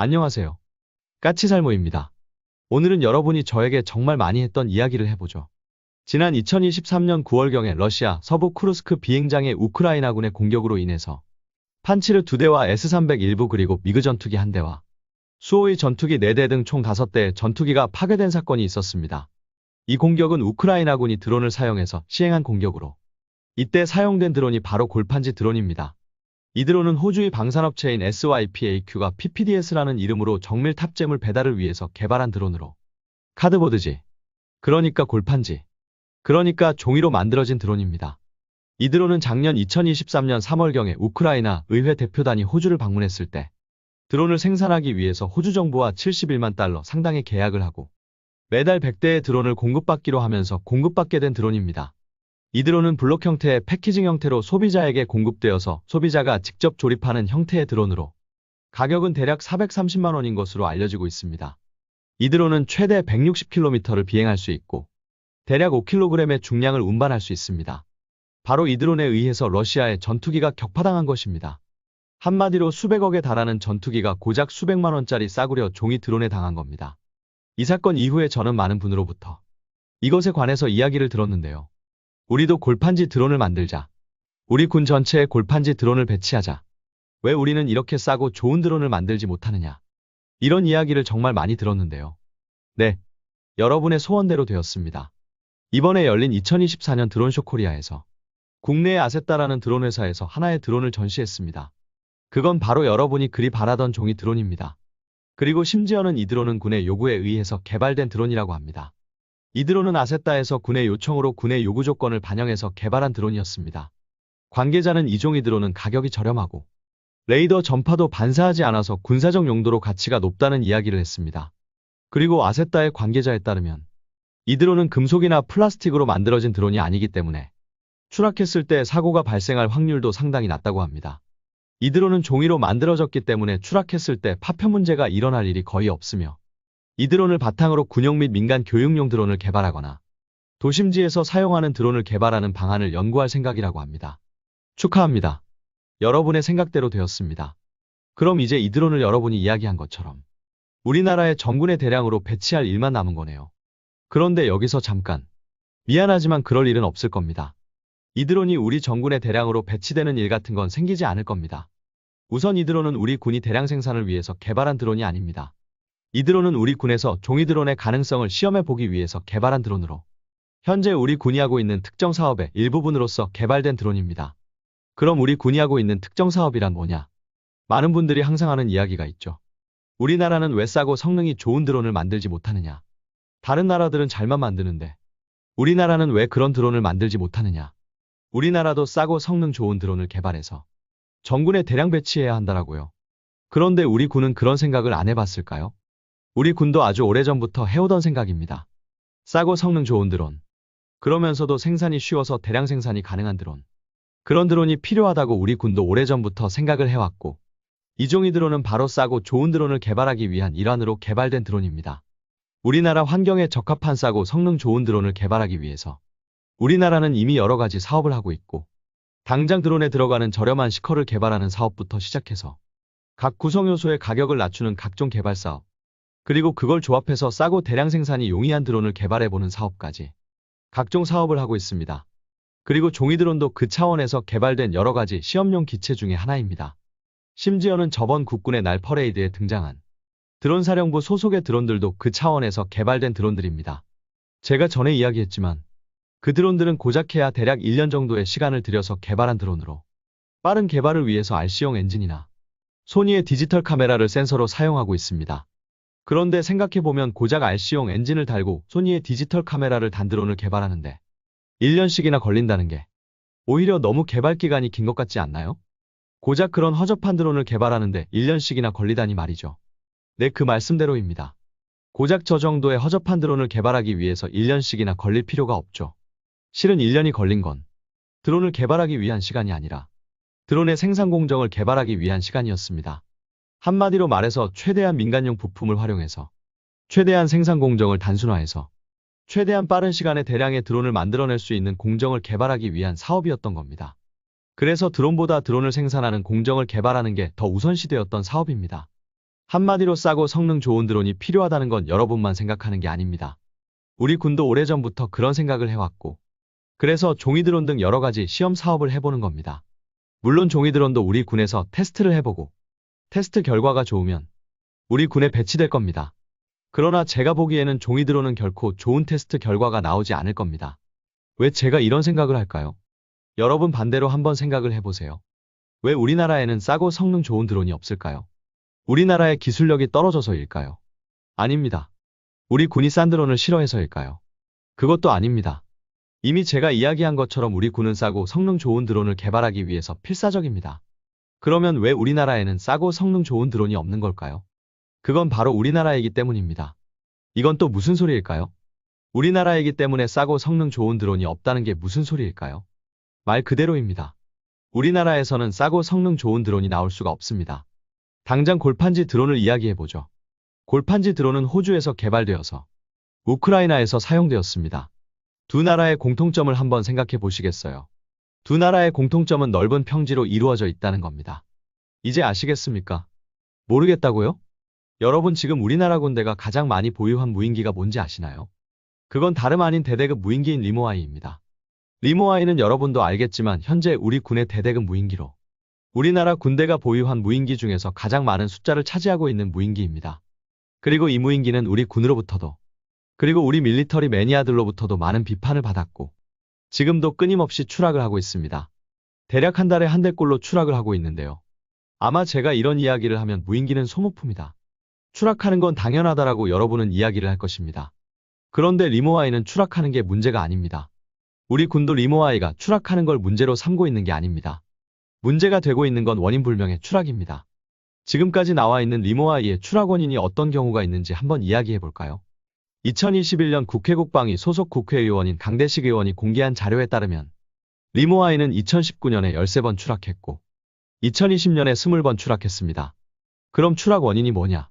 안녕하세요. 까치살모입니다. 오늘은 여러분이 저에게 정말 많이 했던 이야기를 해보죠. 지난 2023년 9월경에 러시아 서부 쿠르스크 비행장의 우크라이나군의 공격으로 인해서 판치르 2대와 S-300 일부 그리고 미그 전투기 1대와 수호의 전투기 4대 등 총 5대의 전투기가 파괴된 사건이 있었습니다. 이 공격은 우크라이나군이 드론을 사용해서 시행한 공격으로 이때 사용된 드론이 바로 골판지 드론입니다. 이 드론은 호주의 방산업체인 SYPAQ가 PPDS라는 이름으로 정밀 탑재물 배달을 위해서 개발한 드론으로 카드보드지, 그러니까 골판지, 그러니까 종이로 만들어진 드론입니다. 이 드론은 작년 2023년 3월경에 우크라이나 의회 대표단이 호주를 방문했을 때 드론을 생산하기 위해서 호주 정부와 71만 달러 상당의 계약을 하고 매달 100대의 드론을 공급받기로 하면서 공급받게 된 드론입니다. 이 드론은 블록 형태의 패키징 형태로 소비자에게 공급되어서 소비자가 직접 조립하는 형태의 드론으로 가격은 대략 430만 원인 것으로 알려지고 있습니다. 이 드론은 최대 160km를 비행할 수 있고 대략 5kg의 중량을 운반할 수 있습니다. 바로 이 드론에 의해서 러시아의 전투기가 격파당한 것입니다. 한마디로 수백억에 달하는 전투기가 고작 수백만 원짜리 싸구려 종이 드론에 당한 겁니다. 이 사건 이후에 저는 많은 분으로부터 이것에 관해서 이야기를 들었는데요. 우리도 골판지 드론을 만들자. 우리 군 전체에 골판지 드론을 배치하자. 왜 우리는 이렇게 싸고 좋은 드론을 만들지 못하느냐. 이런 이야기를 정말 많이 들었는데요. 네, 여러분의 소원대로 되었습니다. 이번에 열린 2024년 드론쇼 코리아에서 국내의 아세따라는 드론 회사에서 하나의 드론을 전시했습니다. 그건 바로 여러분이 그리 바라던 종이 드론입니다. 그리고 심지어는 이 드론은 군의 요구에 의해서 개발된 드론이라고 합니다. 이 드론은 아세따에서 군의 요청으로 군의 요구 조건을 반영해서 개발한 드론이었습니다. 관계자는 이 종이 드론은 가격이 저렴하고 레이더 전파도 반사하지 않아서 군사적 용도로 가치가 높다는 이야기를 했습니다. 그리고 아세따의 관계자에 따르면 이 드론은 금속이나 플라스틱으로 만들어진 드론이 아니기 때문에 추락했을 때 사고가 발생할 확률도 상당히 낮다고 합니다. 이 드론은 종이로 만들어졌기 때문에 추락했을 때 파편 문제가 일어날 일이 거의 없으며 이 드론을 바탕으로 군용 및 민간 교육용 드론을 개발하거나 도심지에서 사용하는 드론을 개발하는 방안을 연구할 생각이라고 합니다. 축하합니다. 여러분의 생각대로 되었습니다. 그럼 이제 이 드론을 여러분이 이야기한 것처럼 우리나라의 전군에 대량으로 배치할 일만 남은 거네요. 그런데 여기서 잠깐. 미안하지만 그럴 일은 없을 겁니다. 이 드론이 우리 전군에 대량으로 배치되는 일 같은 건 생기지 않을 겁니다. 우선 이 드론은 우리 군이 대량 생산을 위해서 개발한 드론이 아닙니다. 이 드론은 우리 군에서 종이 드론의 가능성을 시험해 보기 위해서 개발한 드론으로 현재 우리 군이 하고 있는 특정 사업의 일부분으로서 개발된 드론입니다. 그럼 우리 군이 하고 있는 특정 사업이란 뭐냐? 많은 분들이 항상 하는 이야기가 있죠. 우리나라는 왜 싸고 성능이 좋은 드론을 만들지 못하느냐? 다른 나라들은 잘만 만드는데 우리나라는 왜 그런 드론을 만들지 못하느냐? 우리나라도 싸고 성능 좋은 드론을 개발해서 전군에 대량 배치해야 한다라고요. 그런데 우리 군은 그런 생각을 안 해봤을까요? 우리 군도 아주 오래전부터 해오던 생각입니다. 싸고 성능 좋은 드론. 그러면서도 생산이 쉬워서 대량 생산이 가능한 드론. 그런 드론이 필요하다고 우리 군도 오래전부터 생각을 해왔고 이 종이 드론은 바로 싸고 좋은 드론을 개발하기 위한 일환으로 개발된 드론입니다. 우리나라 환경에 적합한 싸고 성능 좋은 드론을 개발하기 위해서 우리나라는 이미 여러 가지 사업을 하고 있고 당장 드론에 들어가는 저렴한 시커를 개발하는 사업부터 시작해서 각 구성 요소의 가격을 낮추는 각종 개발 사업 그리고 그걸 조합해서 싸고 대량 생산이 용이한 드론을 개발해보는 사업까지 각종 사업을 하고 있습니다. 그리고 종이 드론도 그 차원에서 개발된 여러 가지 시험용 기체 중에 하나입니다. 심지어는 저번 국군의 날 퍼레이드에 등장한 드론 사령부 소속의 드론들도 그 차원에서 개발된 드론들입니다. 제가 전에 이야기했지만 그 드론들은 고작 해야 대략 1년 정도의 시간을 들여서 개발한 드론으로 빠른 개발을 위해서 RC용 엔진이나 소니의 디지털 카메라를 센서로 사용하고 있습니다. 그런데 생각해보면 고작 RC용 엔진을 달고 소니의 디지털 카메라를 단 드론을 개발하는데 1년씩이나 걸린다는 게 오히려 너무 개발 기간이 긴 것 같지 않나요? 고작 그런 허접한 드론을 개발하는데 1년씩이나 걸리다니 말이죠. 네, 그 말씀대로입니다. 고작 저 정도의 허접한 드론을 개발하기 위해서 1년씩이나 걸릴 필요가 없죠. 실은 1년이 걸린 건 드론을 개발하기 위한 시간이 아니라 드론의 생산 공정을 개발하기 위한 시간이었습니다. 한마디로 말해서 최대한 민간용 부품을 활용해서 최대한 생산 공정을 단순화해서 최대한 빠른 시간에 대량의 드론을 만들어낼 수 있는 공정을 개발하기 위한 사업이었던 겁니다. 그래서 드론보다 드론을 생산하는 공정을 개발하는 게 더 우선시되었던 사업입니다. 한마디로 싸고 성능 좋은 드론이 필요하다는 건 여러분만 생각하는 게 아닙니다. 우리 군도 오래전부터 그런 생각을 해왔고, 그래서 종이 드론 등 여러 가지 시험 사업을 해보는 겁니다. 물론 종이 드론도 우리 군에서 테스트를 해보고, 테스트 결과가 좋으면 우리 군에 배치될 겁니다. 그러나 제가 보기에는 종이 드론은 결코 좋은 테스트 결과가 나오지 않을 겁니다. 왜 제가 이런 생각을 할까요? 여러분 반대로 한번 생각을 해보세요. 왜 우리나라에는 싸고 성능 좋은 드론이 없을까요? 우리나라의 기술력이 떨어져서일까요? 아닙니다. 우리 군이 싼 드론을 싫어해서일까요? 그것도 아닙니다. 이미 제가 이야기한 것처럼 우리 군은 싸고 성능 좋은 드론을 개발하기 위해서 필사적입니다. 그러면 왜 우리나라에는 싸고 성능 좋은 드론이 없는 걸까요? 그건 바로 우리나라이기 때문입니다. 이건 또 무슨 소리일까요? 우리나라이기 때문에 싸고 성능 좋은 드론이 없다는 게 무슨 소리일까요? 말 그대로입니다. 우리나라에서는 싸고 성능 좋은 드론이 나올 수가 없습니다. 당장 골판지 드론을 이야기해보죠. 골판지 드론은 호주에서 개발되어서 우크라이나에서 사용되었습니다. 두 나라의 공통점을 한번 생각해 보시겠어요? 두 나라의 공통점은 넓은 평지로 이루어져 있다는 겁니다. 이제 아시겠습니까? 모르겠다고요? 여러분 지금 우리나라 군대가 가장 많이 보유한 무인기가 뭔지 아시나요? 그건 다름 아닌 대대급 무인기인 리모아이입니다. 리모아이는 여러분도 알겠지만 현재 우리 군의 대대급 무인기로 우리나라 군대가 보유한 무인기 중에서 가장 많은 숫자를 차지하고 있는 무인기입니다. 그리고 이 무인기는 우리 군으로부터도 그리고 우리 밀리터리 매니아들로부터도 많은 비판을 받았고 지금도 끊임없이 추락을 하고 있습니다. 대략 한 달에 한 대꼴로 추락을 하고 있는데요. 아마 제가 이런 이야기를 하면 무인기는 소모품이다. 추락하는 건 당연하다라고 여러분은 이야기를 할 것입니다. 그런데 리모아이는 추락하는 게 문제가 아닙니다. 우리 군도 리모아이가 추락하는 걸 문제로 삼고 있는 게 아닙니다. 문제가 되고 있는 건 원인불명의 추락입니다. 지금까지 나와 있는 리모아이의 추락 원인이 어떤 경우가 있는지 한번 이야기해 볼까요? 2021년 국회 국방위 소속 국회의원인 강대식 의원이 공개한 자료에 따르면 리모아이는 2019년에 13번 추락했고 2020년에 20번 추락했습니다. 그럼 추락 원인이 뭐냐?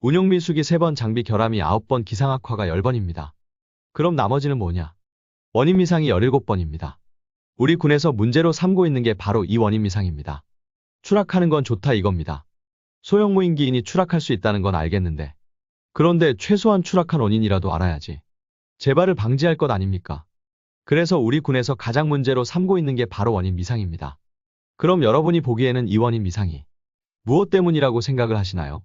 운용 미숙이 3번, 장비 결함이 9번, 기상 악화가 10번입니다. 그럼 나머지는 뭐냐? 원인 미상이 17번입니다. 우리 군에서 문제로 삼고 있는 게 바로 이 원인 미상입니다. 추락하는 건 좋다 이겁니다. 소형 무인기인이 추락할 수 있다는 건 알겠는데 그런데 최소한 추락한 원인이라도 알아야지. 재발을 방지할 것 아닙니까? 그래서 우리 군에서 가장 문제로 삼고 있는 게 바로 원인 미상입니다. 그럼 여러분이 보기에는 이 원인 미상이 무엇 때문이라고 생각을 하시나요?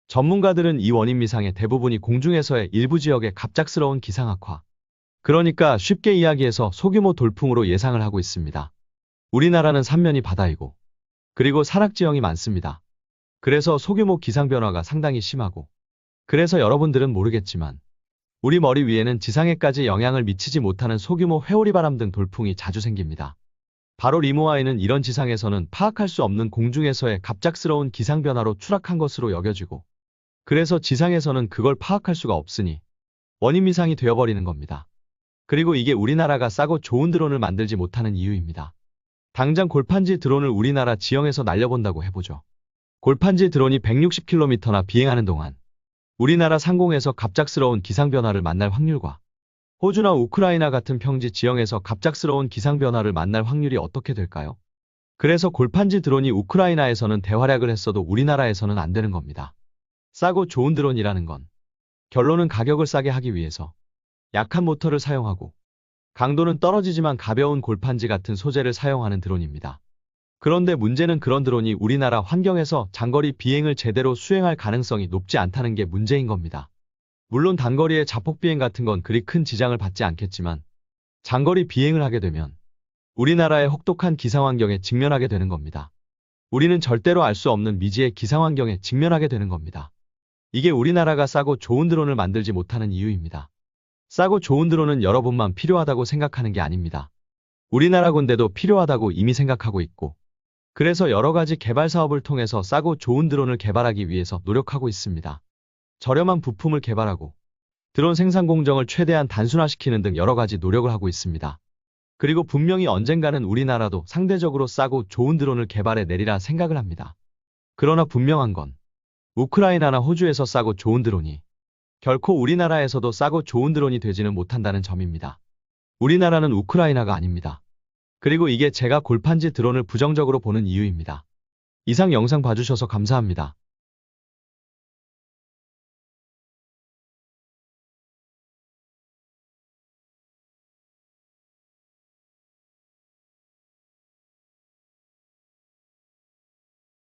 전문가들은 이 원인 미상의 대부분이 공중에서의 일부 지역의 갑작스러운 기상 악화, 그러니까 쉽게 이야기해서 소규모 돌풍으로 예상을 하고 있습니다. 우리나라는 삼면이 바다이고 그리고 산악지형이 많습니다. 그래서 소규모 기상 변화가 상당히 심하고 그래서 여러분들은 모르겠지만 우리 머리 위에는 지상에까지 영향을 미치지 못하는 소규모 회오리바람 등 돌풍이 자주 생깁니다. 바로 리모아이는 이런 지상에서는 파악할 수 없는 공중에서의 갑작스러운 기상 변화로 추락한 것으로 여겨지고 그래서 지상에서는 그걸 파악할 수가 없으니 원인 미상이 되어버리는 겁니다. 그리고 이게 우리나라가 싸고 좋은 드론을 만들지 못하는 이유입니다. 당장 골판지 드론을 우리나라 지형에서 날려본다고 해보죠. 골판지 드론이 160km나 비행하는 동안 우리나라 상공에서 갑작스러운 기상 변화를 만날 확률과 호주나 우크라이나 같은 평지 지형에서 갑작스러운 기상 변화를 만날 확률이 어떻게 될까요? 그래서 골판지 드론이 우크라이나에서는 대활약을 했어도 우리나라에서는 안 되는 겁니다. 싸고 좋은 드론이라는 건 결론은 가격을 싸게 하기 위해서 약한 모터를 사용하고 강도는 떨어지지만 가벼운 골판지 같은 소재를 사용하는 드론입니다. 그런데 문제는 그런 드론이 우리나라 환경에서 장거리 비행을 제대로 수행할 가능성이 높지 않다는 게 문제인 겁니다. 물론 단거리의 자폭 비행 같은 건 그리 큰 지장을 받지 않겠지만 장거리 비행을 하게 되면 우리나라의 혹독한 기상 환경에 직면하게 되는 겁니다. 우리는 절대로 알 수 없는 미지의 기상 환경에 직면하게 되는 겁니다. 이게 우리나라가 싸고 좋은 드론을 만들지 못하는 이유입니다. 싸고 좋은 드론은 여러분만 필요하다고 생각하는 게 아닙니다. 우리나라 군대도 필요하다고 이미 생각하고 있고 그래서 여러 가지 개발 사업을 통해서 싸고 좋은 드론을 개발하기 위해서 노력하고 있습니다. 저렴한 부품을 개발하고 드론 생산 공정을 최대한 단순화시키는 등 여러 가지 노력을 하고 있습니다. 그리고 분명히 언젠가는 우리나라도 상대적으로 싸고 좋은 드론을 개발해 내리라 생각을 합니다. 그러나 분명한 건 우크라이나나 호주에서 싸고 좋은 드론이 결코 우리나라에서도 싸고 좋은 드론이 되지는 못한다는 점입니다. 우리나라는 우크라이나가 아닙니다. 그리고 이게 제가 골판지 드론을 부정적으로 보는 이유입니다. 이상 영상 봐주셔서 감사합니다.